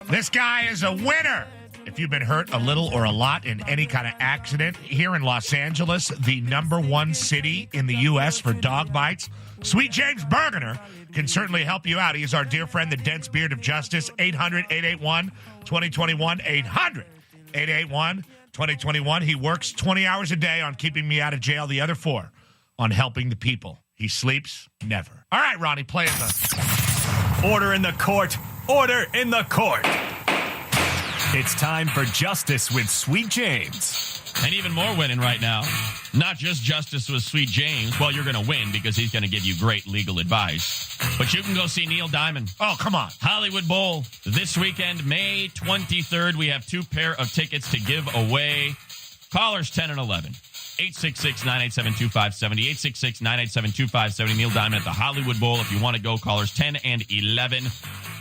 This guy is a winner. If you've been hurt a little or a lot in any kind of accident, here in Los Angeles, the #1 city in the U.S. for dog bites, Sweet James Bergener can certainly help you out. He is our dear friend, the dense beard of justice. 800-881-2021. 800-881-2021. He works 20 hours a day on keeping me out of jail. The other 4 on helping the people. He sleeps never. All right, Ronnie, play it. Order in the court. Order in the court. It's time for Justice with Sweet James. And even more winning right now. Not just Justice with Sweet James. Well, you're going to win because he's going to give you great legal advice. But you can go see Neil Diamond. Oh, come on. Hollywood Bowl this weekend, May 23rd. We have 2 pair of tickets to give away. Callers 10 and 11. 866-987-2570. 866-987-2570. Neil Diamond at the Hollywood Bowl. If you want to go, callers 10 and 11.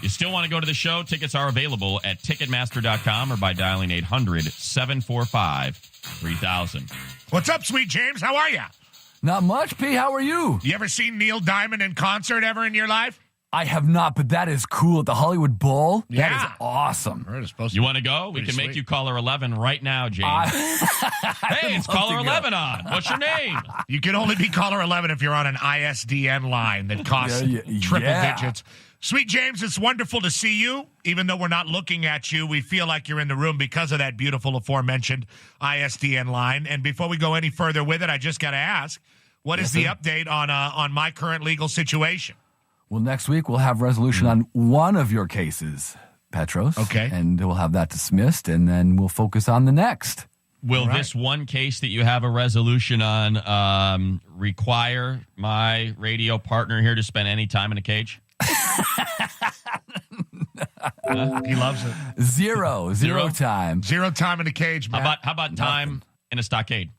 You still want to go to the show? Tickets are available at Ticketmaster.com or by dialing 800-745-3000. What's up, Sweet James? How are you? Not much, P. How are you? You ever seen Neil Diamond in concert ever in your life? I have not, but that is cool at the Hollywood Bowl. Yeah. That is awesome. You want to go? We can make you caller 11 right now, James. Hey, it's caller 11 on. What's your name? You can only be caller 11 if you're on an ISDN line that costs triple digits. Sweet James, it's wonderful to see you. Even though we're not looking at you, we feel like you're in the room because of that beautiful aforementioned ISDN line. And before we go any further with it, I just got to ask, what is the update on my current legal situation? Well, next week we'll have resolution on one of your cases, Petros. Okay. And we'll have that dismissed, and then we'll focus on the next. Will this one case that you have a resolution on require my radio partner here to spend any time in a cage? He loves it. Zero time. 0 time in the cage, man. How about time in a stockade?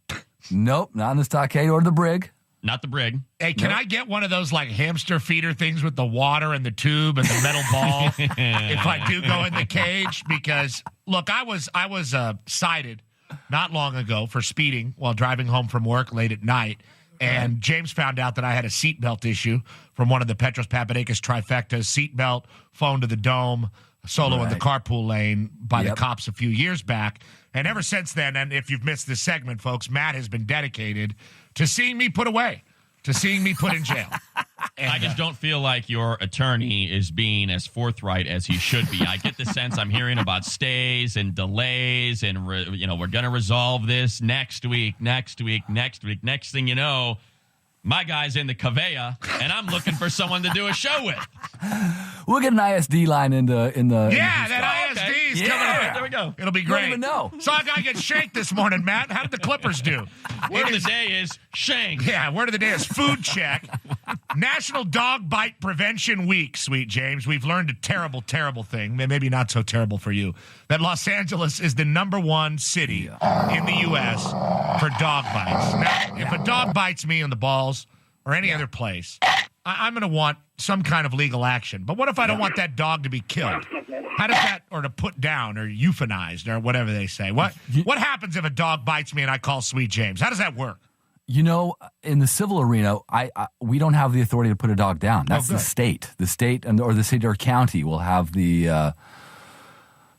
Nope, not in the stockade or the brig. Not the brig. Hey, can I get one of those like hamster feeder things with the water and the tube and the metal ball if I do go in the cage? Because look, I was cited not long ago for speeding while driving home from work late at night, and James found out that I had a seatbelt issue from one of the Petros Papadakis trifectas: seatbelt, phone to the dome, solo in the carpool lane by the cops a few years back. And ever since then, and if you've missed this segment, folks, Matt has been dedicated to seeing me put away, to seeing me put in jail. And, I just don't feel like your attorney is being as forthright as he should be. I get the sense I'm hearing about stays and delays, and we're going to resolve this next week. Next thing you know, my guy's in the Cavea, and I'm looking for someone to do a show with. We'll get an ISD line in the that ISD is coming up. There we go. It'll be You great. don't even know. So I got to get shanked this morning, Matt. How did the Clippers do? Word of the day is shank. Yeah, word of the day is food check. National Dog Bite Prevention Week, Sweet James. We've learned a terrible, terrible thing, maybe not so terrible for you, that Los Angeles is the #1 city in the U.S. for dog bites. Now, if a dog bites me in the balls or any other place, I'm going to want some kind of legal action. But what if I don't want that dog to be killed? How does that, or to put down, or euthanized, or whatever they say? What happens if a dog bites me and I call Sweet James? How does that work? You know, in the civil arena, we don't have the authority to put a dog down. That's the state. The state or the city or county will have the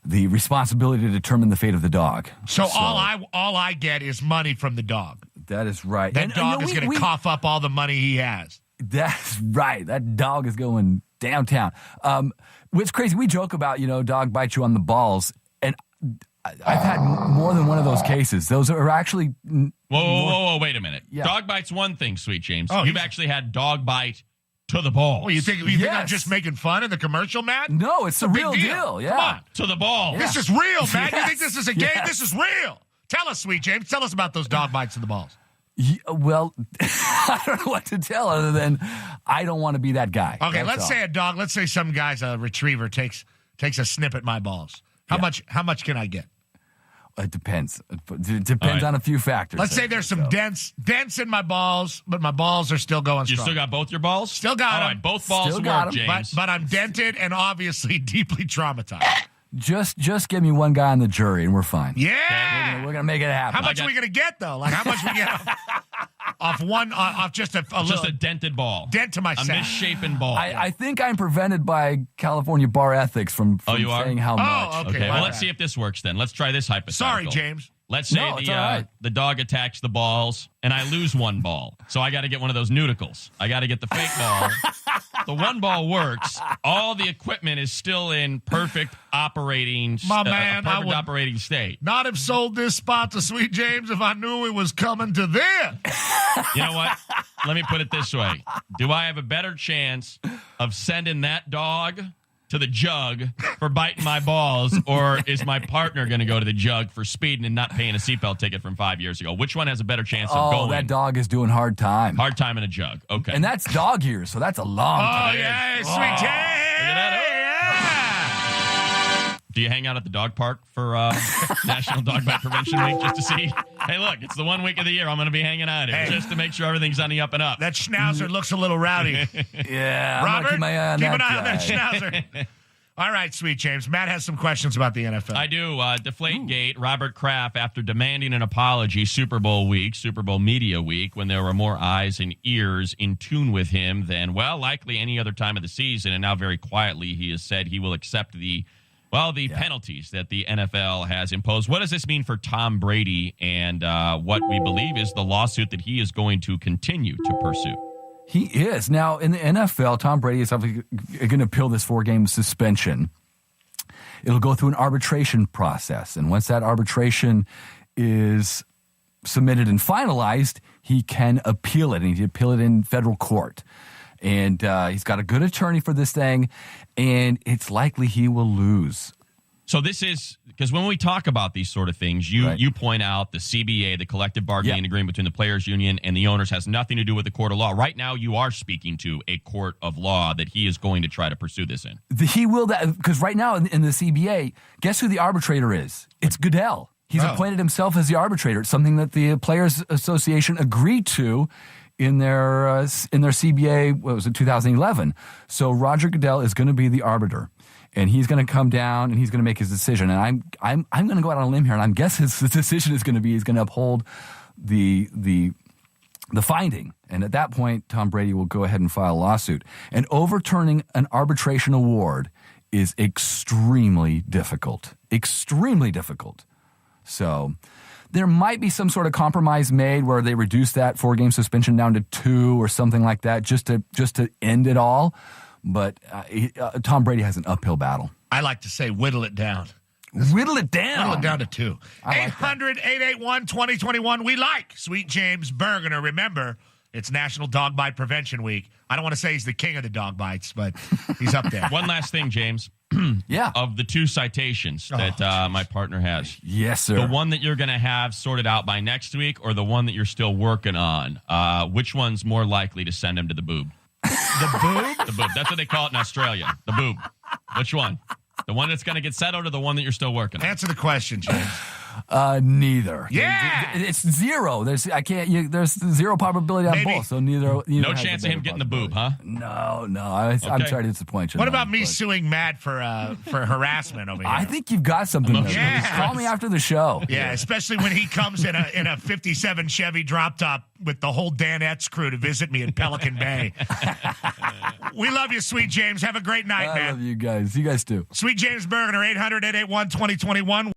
responsibility to determine the fate of the dog. So all I get is money from the dog. That is right. That dog is going to cough up all the money he has. That's right. That dog is going downtown. What's crazy, we joke about, dog bites you on the balls, and I've had more than one of those cases. Those are actually... Whoa, wait a minute. Yeah. Dog bite's one thing, Sweet James. Oh, You've actually had dog bite to the balls. Well, you think I'm just making fun in the commercial, Matt? No, it's a real big deal. Yeah. Come on. To the balls. This is real, Matt. You Yes. think this is a game? Yes. This is real. Tell us, Sweet James. Tell us about those dog bites to the balls. Well, I don't know what to tell other than I don't want to be that guy. Okay, That's let's say some guy's a retriever takes a snip at my balls. How much can I get? It depends. It depends on a few factors. Let's say there's some dents in my balls, but my balls are still going You strong. still got both your balls? Still got All them. right, both balls Still got work, 'em. James. But I'm dented and obviously deeply traumatized. Just give me one guy on the jury and we're fine. Yeah. We're gonna make it happen. How much are we gonna get though? Like how much we get? off just a Just little a dented ball. dent to my A sack. misshapen ball. I think I'm prevented by California bar ethics from you are? saying how much. okay. Okay, my well, let's bad. see if this works then. Let's try this hypothetical. Sorry, James. Let's say No, it's all right. the dog attacks the balls, and I lose one ball. So I got to get one of those nudicles. I got to get the fake ball. The one ball works. All the equipment is still in perfect operating operating state. Not have sold this spot to Sweet James if I knew it was coming to them. You know what? Let me put it this way. Do I have a better chance of sending that dog to the jug for biting my balls, or is my partner going to go to the jug for speeding and not paying a seatbelt ticket from 5 years ago? Which one has a better chance of going? That dog is doing hard time. Hard time in a jug. Okay. And that's dog years, so that's a long time. Oh, yeah, Sweet James. Look at that. Do you hang out at the dog park for National Dog Bite Prevention Week just to see, hey, look, it's the 1 week of the year I'm going to be hanging out here just to make sure everything's on the up and up. That schnauzer looks a little rowdy. Yeah, I'm Robert, gonna keep my eye on keep that an eye on guy. that schnauzer. All right, Sweet James. Matt has some questions about the NFL. I do. Deflategate, Robert Kraft, after demanding an apology Super Bowl week, Super Bowl media week, when there were more eyes and ears in tune with him than, well, likely any other time of the season. And now very quietly he has said he will accept the penalties that the NFL has imposed. What does this mean for Tom Brady and what we believe is the lawsuit that he is going to continue to pursue? He is. Now, in the NFL, Tom Brady is obviously going to appeal this 4-game suspension. It'll go through an arbitration process. And once that arbitration is submitted and finalized, he can appeal it. And he can appeal it in federal court. And he's got a good attorney for this thing. And it's likely he will lose. So this is, because when we talk about these sort of things, you point out the CBA, the collective bargaining agreement between the players union and the owners, has nothing to do with the court of law. Right now, you are speaking to a court of law that he is going to try to pursue this in. He will, because right now in the CBA, guess who the arbitrator is? It's Goodell. He's appointed himself as the arbitrator. It's something that the Players Association agreed to in their CBA, what was it, 2011. So Roger Goodell is going to be the arbiter. And he's going to come down and he's going to make his decision. And I'm going to go out on a limb here, and I'm guessing his decision is going to be he's going to uphold the finding. And at that point, Tom Brady will go ahead and file a lawsuit. And overturning an arbitration award is extremely difficult. Extremely difficult. So there might be some sort of compromise made where they reduce that 4-game suspension down to 2 or something like that, just to end it all. But Tom Brady has an uphill battle. I like to say whittle it down. Whittle it down. Whittle it down to 2. 800-881-2021. We like Sweet James Bergener. Remember, it's National Dog Bite Prevention Week. I don't want to say he's the king of the dog bites, but he's up there. One last thing, James. Yeah. Of the 2 citations that my partner has. Yes, sir. The one that you're going to have sorted out by next week, or the one that you're still working on, which one's more likely to send him to the boob? The boob? The boob. That's what they call it in Australia. The boob. Which one? The one that's going to get settled, or the one that you're still working on? Answer the question, James. Neither. Yeah. It's 0. There's 0 probability on Maybe. both. So neither No has chance a of him better getting the boob, huh? No. I'm sorry to disappoint you. What about me suing Matt for harassment over here? I think you've got something. Yeah. Call me after the show. Yeah, especially when he comes in a 57 Chevy drop top with the whole Danettes crew to visit me in Pelican Bay. We love you, Sweet James. Have a great night, I man. love you guys. You guys too. Sweet James Bergener, 800-881-2021.